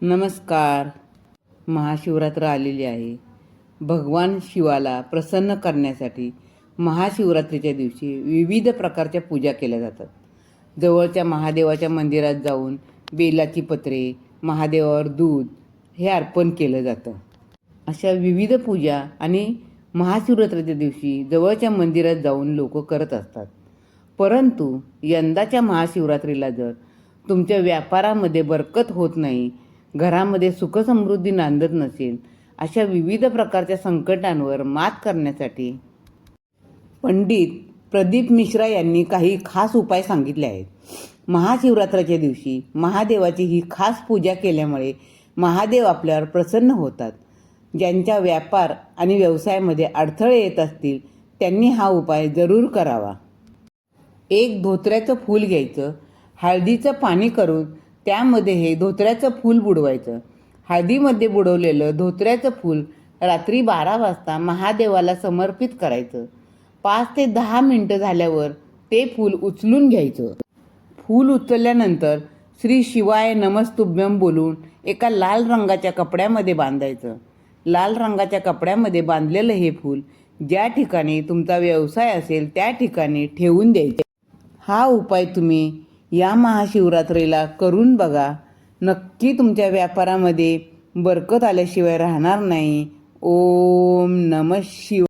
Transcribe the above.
नमस्कार. महाशिवरात्र आलेली आहे. भगवान शिवाला प्रसन्न करण्यासाठी महाशिवरात्रीच्या दिवशी विविध प्रकारच्या पूजा केल्या जातात. जवळच्या महादेवाच्या मंदिरात जाऊन बेलाची पत्रे, महादेवावर दूध हे अर्पण केलं जातं. अशा विविध पूजा आणि महाशिवरात्रीच्या दिवशी जवळच्या मंदिरात जाऊन लोक करत असतात. परंतु यंदाच्या महाशिवरात्रीला जर तुमच्या व्यापारामध्ये बरकत होत नाही, घरामध्ये सुखसमृद्धी नांदत नसेल, अशा विविध प्रकारच्या संकटांवर मात करण्यासाठी पंडित प्रदीप मिश्रा यांनी काही खास उपाय सांगितले आहेत. महाशिवरात्रीच्या दिवशी महादेवाची ही खास पूजा केल्यामुळे महादेव आपल्यावर प्रसन्न होतात. ज्यांच्या व्यापार आणि व्यवसायामध्ये अडथळे येत असतील त्यांनी हा उपाय जरूर करावा. एक धोत्र्याचं फूल घ्यायचं, हळदीचं पाणी करून त्यामध्ये हे धोत्र्याचं फूल बुडवायचं. हळदीमध्ये बुडवलेलं धोत्र्याचं फूल रात्री 12 वाजता महादेवाला समर्पित करायचं. 5 ते 10 मिनिटं झाल्यावर ते फूल उचलून घ्यायचं. फूल उचलल्यानंतर श्री शिवाय नमस्तुभ्यम बोलून एका लाल रंगाच्या कपड्यामध्ये बांधायचं. लाल रंगाच्या कपड्यामध्ये बांधलेलं हे फूल ज्या ठिकाणी तुमचा व्यवसाय असेल त्या ठिकाणी ठेवून द्यायचे. हा उपाय तुम्ही या महाशिवरात्रीला करून बघा. नक्की तुमच्या व्यापारामध्ये बरकत आल्याशिवाय राहणार नाही. ओम नमः शिवाय.